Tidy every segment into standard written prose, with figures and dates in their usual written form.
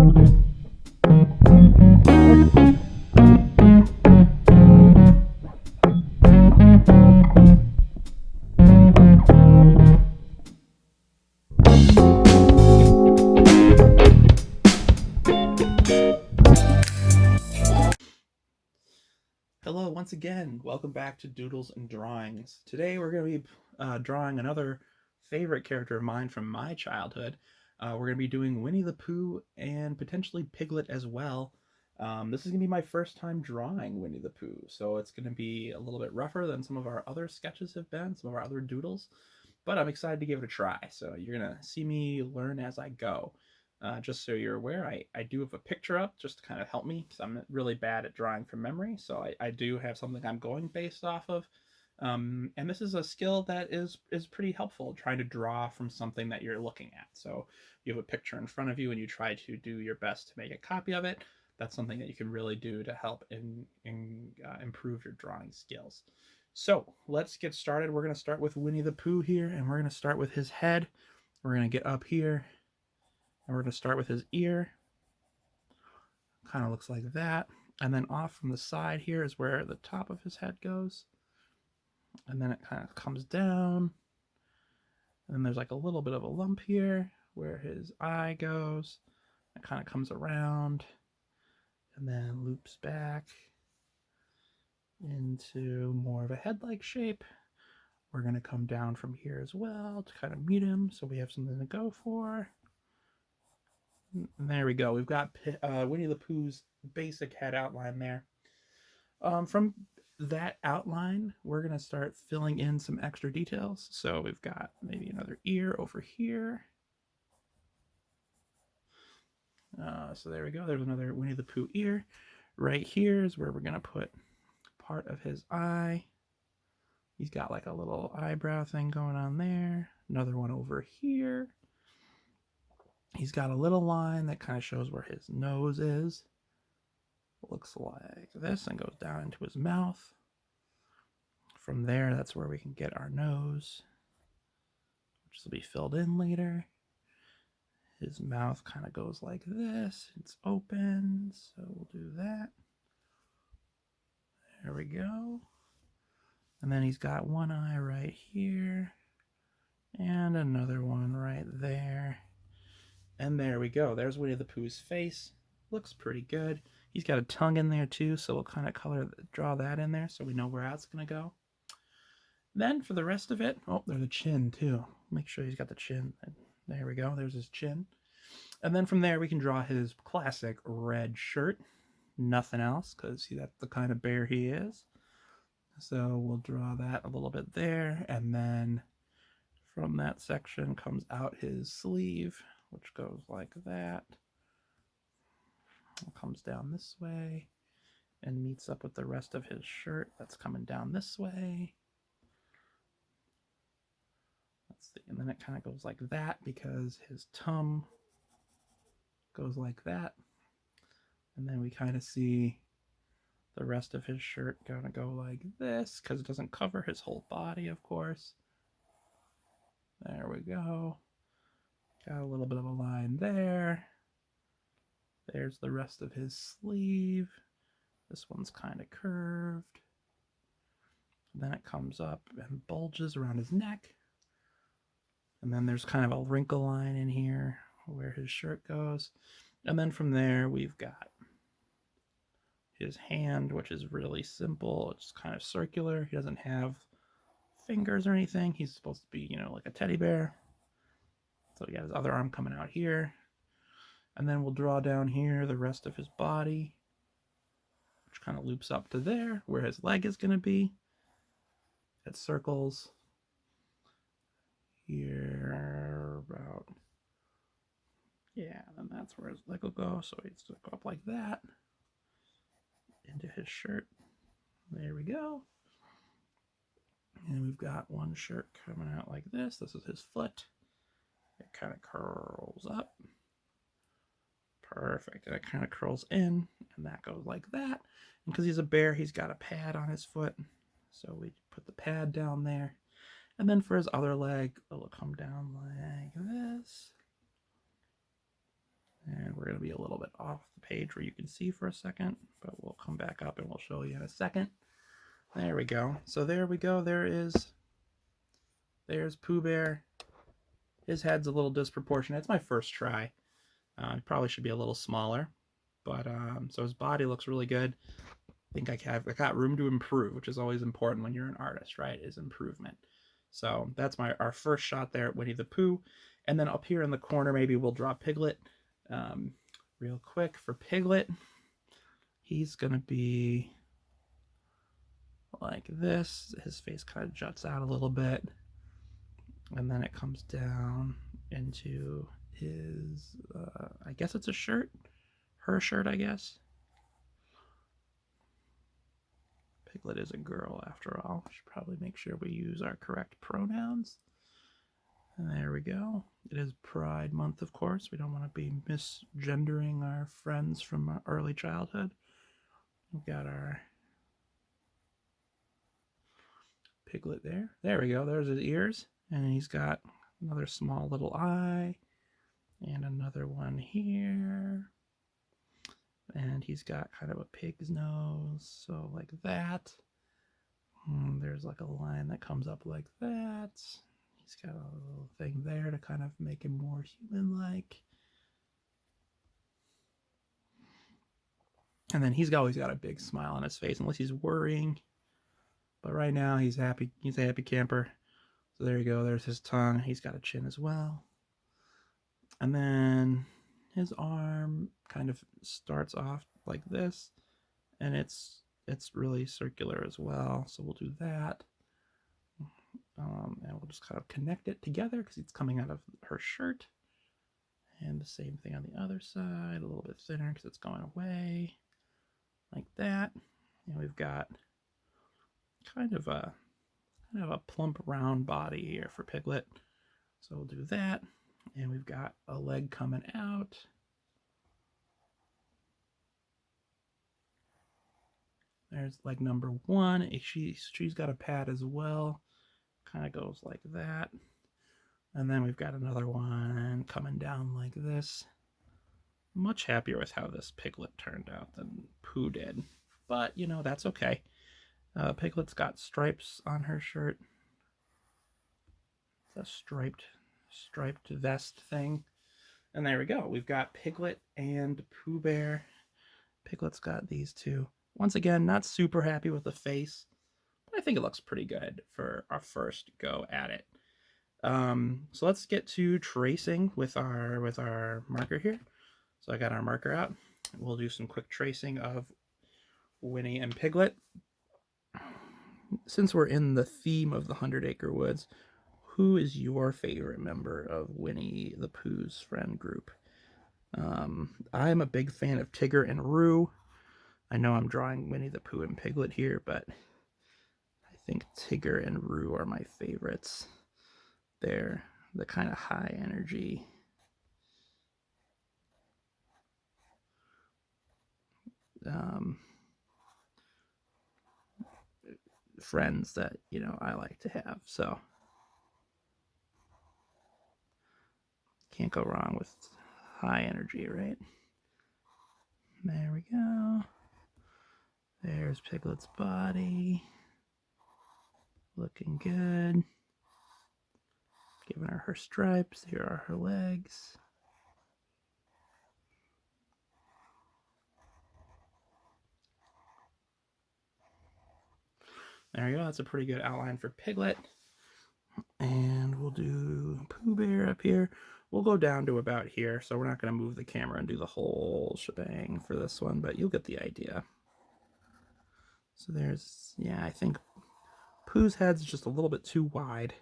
Hello, once again. Welcome back to Doodles and Drawings. Today we're going to be drawing another favorite character of mine from my childhood. We're going to be doing Winnie the Pooh and potentially Piglet as well. This is going to be my first time drawing Winnie the Pooh, so it's going to be a little bit rougher than some of our other sketches have been, some of our other doodles, but I'm excited to give it a try. So you're going to see me learn as I go. Just so you're aware, I do have a picture up just to kind of help me because I'm really bad at drawing from memory. So I do have something I'm going based off of. And this is a skill that is pretty helpful, trying to draw from something that you're looking at. So you have a picture in front of you and you try to do your best to make a copy of it. That's something that you can really do to help improve your drawing skills. So let's get started. We're going to start with Winnie the Pooh here, and we're going to start with his head. We're going to get up here, and we're going to start with his ear. Kind of looks like that. And then off from the side here is where the top of his head goes. And then it kind of comes down. And then there's like a little bit of a lump here where his eye goes. It kind of comes around and then loops back into more of a head-like shape. We're going to come down from here as well to kind of meet him, so we have something to go for. And there we go. We've got Winnie the Pooh's basic head outline there. From that outline, we're going to start filling in some extra details. So we've got maybe another ear over here. So there we go. There's another Winnie the Pooh ear. Right here is where we're going to put part of his eye. He's got like a little eyebrow thing going on there. Another one over here. He's got a little line that kind of shows where his nose is. Looks like this and goes down into his mouth. From there, that's where we can get our nose, which will be filled in later. His mouth kind of goes like this. It's open, so we'll do that. There we go. And then he's got one eye right here and another one right there. And there we go. There's Winnie the Pooh's face. Looks pretty good. He's got a tongue in there too, so we'll kind of draw that in there so we know where that's going to go. Then for the rest of it, oh, there's a chin too. Make sure he's got the chin. There we go. There's his chin. And then from there, we can draw his classic red shirt. Nothing else, because that's the kind of bear he is. So we'll draw that a little bit there. And then from that section comes out his sleeve, which goes like that. It comes down this way and meets up with the rest of his shirt that's coming down this way. Let's see, and then it kind of goes like that because his tongue goes like that. And then we kind of see the rest of his shirt gonna go like this because it doesn't cover his whole body, of course. There we go. Got a little bit of a line there. There's the rest of his sleeve. This one's kind of curved. Then it comes up and bulges around his neck. And then there's kind of a wrinkle line in here where his shirt goes. And then from there, we've got his hand, which is really simple. It's kind of circular. He doesn't have fingers or anything. He's supposed to be, like a teddy bear. So he got his other arm coming out here. And then we'll draw down here the rest of his body, which kind of loops up to there, where his leg is going to be. It circles here about, yeah, and that's where his leg will go. So he's going to go up like that into his shirt. There we go. And we've got one shirt coming out like this. This is his foot. It kind of curls up. Perfect. And it kind of curls in, and that goes like that. And because he's a bear, he's got a pad on his foot. So we put the pad down there. And then for his other leg, it'll come down like this. And we're going to be a little bit off the page where you can see for a second, but we'll come back up and we'll show you in a second. There we go. So there we go. There's Pooh Bear. His head's a little disproportionate. It's my first try. It probably should be a little smaller, but so his body looks really good. I think I got room to improve, which is always important when you're an artist, right? Is improvement. So that's our first shot there at Winnie the Pooh. And then up here in the corner, maybe we'll draw Piglet. Real quick for Piglet, he's gonna be like this. His face kind of juts out a little bit, and then it comes down into his, I guess it's a shirt, her shirt, I guess. Piglet is a girl after all. We should probably make sure we use our correct pronouns. And there we go. It is Pride Month, of course. We don't want to be misgendering our friends from our early childhood. We've got our Piglet there. There we go. There's his ears. And he's got another small little eye. And another one here. And he's got kind of a pig's nose, so like that. There's like a line that comes up like that. He's got a little thing there to kind of make him more human-like. And then he's always got a big smile on his face, unless he's worrying. But right now he's happy. He's a happy camper. So there you go. There's his tongue. He's got a chin as well. And then his arm kind of starts off like this, and it's really circular as well. So we'll do that, and we'll just kind of connect it together because it's coming out of her shirt. And the same thing on the other side, a little bit thinner because it's going away, like that. And we've got kind of a plump, round body here for Piglet. So we'll do that. And we've got a leg coming out. There's leg number one. She's got a pad as well. Kind of goes like that. And then we've got another one coming down like this. Much happier with how this Piglet turned out than Pooh did. But, you know, that's okay. Piglet's got stripes on her shirt. It's a striped vest thing. And there we go. We've got Piglet and Pooh Bear. Piglet's got these two. Once again, not super happy with the face, but I think it looks pretty good for our first go at it. So let's get to tracing with our marker here. So I got our marker out. We'll do some quick tracing of Winnie and Piglet. Since we're in the theme of the 100-Acre Woods, who is your favorite member of Winnie the Pooh's friend group? I'm a big fan of Tigger and Roo. I know I'm drawing Winnie the Pooh and Piglet here, but I think Tigger and Roo are my favorites. They're the kind of high energy, friends that, you know, I like to have. So can't go wrong with high energy, right? There we go. There's Piglet's body. Looking good. Giving her stripes. Here are her legs. There you go. That's a pretty good outline for Piglet. And we'll do Pooh Bear up here. We'll go down to about here, so we're not going to move the camera and do the whole shebang for this one, but you'll get the idea. So there's, yeah, I think Pooh's head's just a little bit too wide.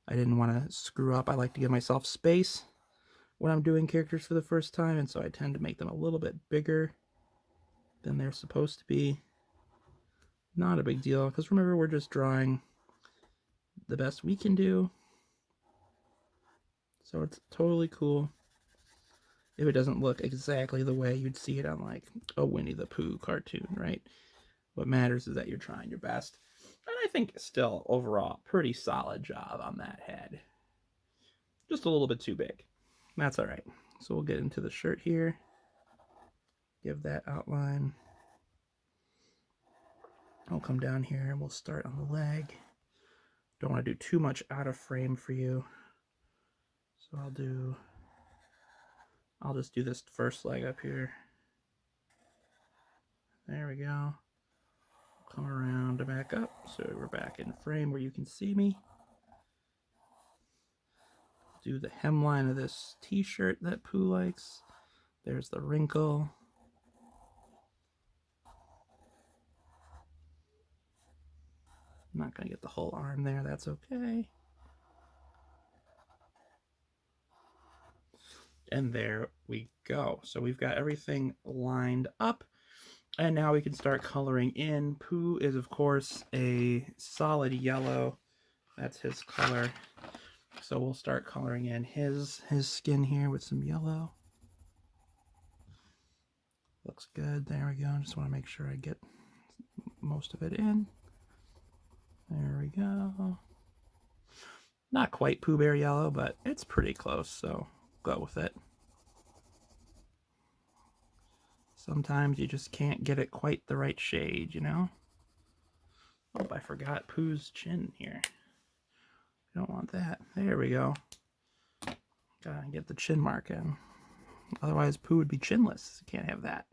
I didn't want to screw up. I like to give myself space when I'm doing characters for the first time, and so I tend to make them a little bit bigger than they're supposed to be. Not a big deal, because remember, we're just drawing the best we can do. So it's totally cool if it doesn't look exactly the way you'd see it on like a Winnie the Pooh cartoon, right? What matters is that you're trying your best. And I think still, overall, pretty solid job on that head. Just a little bit too big. That's all right. So we'll get into the shirt here. Give that outline. I'll come down here and we'll start on the leg. Don't want to do too much out of frame for you. So I'll just do this first leg up here. There we go. Come around and back up so we're back in frame where you can see me. Do the hemline of this t-shirt that Pooh likes. There's the wrinkle. I'm not going to get the whole arm there, that's okay. And there we go. So we've got everything lined up. And now we can start coloring in. Pooh is, of course, a solid yellow. That's his color. So we'll start coloring in his skin here with some yellow. Looks good. There we go. Just want to make sure I get most of it in. There we go. Not quite Pooh Bear yellow, but it's pretty close, so go with it. Sometimes you just can't get it quite the right shade, you know? Oh, I forgot Pooh's chin here. Don't want that. There we go. Gotta get the chin mark in. Otherwise, Pooh would be chinless. Can't have that.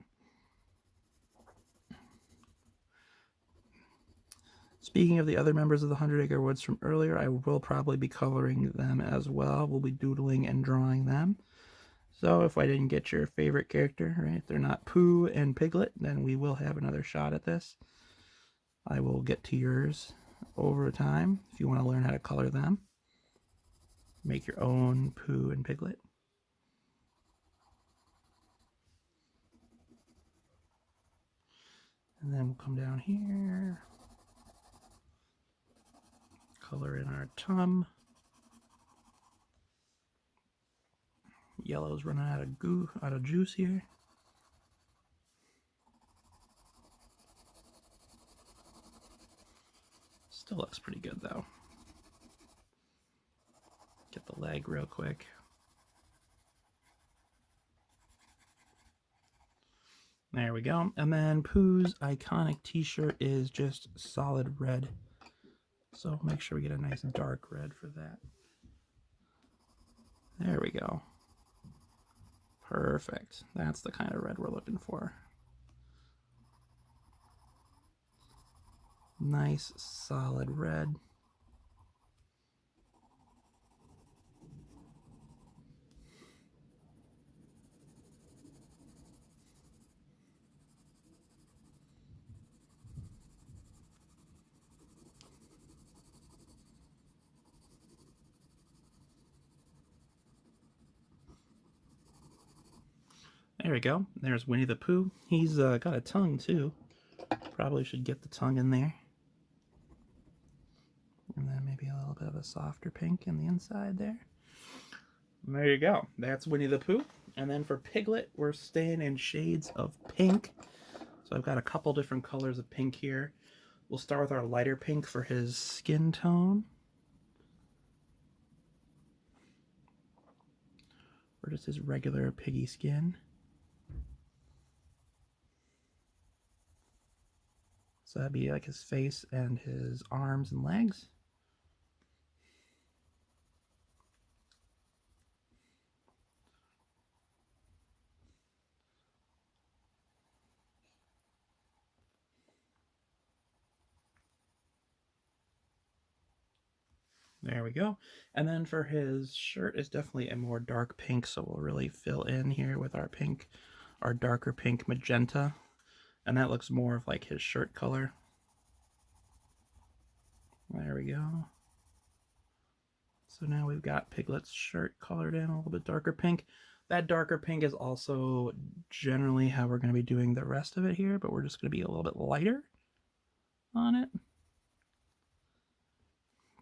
Speaking of the other members of the 100 Acre Woods from earlier, I will probably be coloring them as well. We'll be doodling and drawing them. So if I didn't get your favorite character, right, if they're not Pooh and Piglet, then we will have another shot at this. I will get to yours over time if you want to learn how to color them. Make your own Pooh and Piglet. And then we'll come down here. Color in our tum. Yellow's running out of juice here. Still looks pretty good though. Get the leg real quick. There we go. And then Pooh's iconic t-shirt is just solid red. So make sure we get a nice dark red for that. There we go. Perfect. That's the kind of red we're looking for. Nice solid red. There we go. There's Winnie the Pooh. He's got a tongue too. Probably should get the tongue in there. And then maybe a little bit of a softer pink in the inside there. And there you go. That's Winnie the Pooh. And then for Piglet, we're staying in shades of pink. So I've got a couple different colors of pink here. We'll start with our lighter pink for his skin tone. Or just his regular piggy skin. So that'd be like his face and his arms and legs. There we go. And then for his shirt is definitely a more dark pink, so we'll really fill in here with our pink, our darker pink magenta. And that looks more of like his shirt color. There we go. So now we've got Piglet's shirt colored in a little bit darker pink. That darker pink is also generally how we're going to be doing the rest of it here, but we're just going to be a little bit lighter on it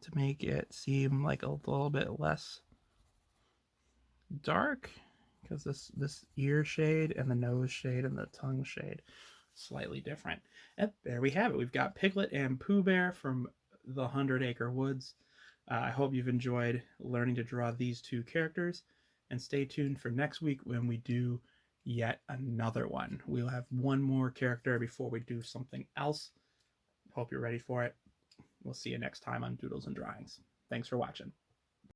to make it seem like a little bit less dark, because this ear shade and the nose shade and the tongue shade slightly different. And there we have it. We've got Piglet and Pooh Bear from the 100 Acre Woods. I hope you've enjoyed learning to draw these two characters. and stay tuned for next week when we do yet another one. We'll have one more character before we do something else. Hope you're ready for it. We'll see you next time on Doodles and Drawings. Thanks for watching.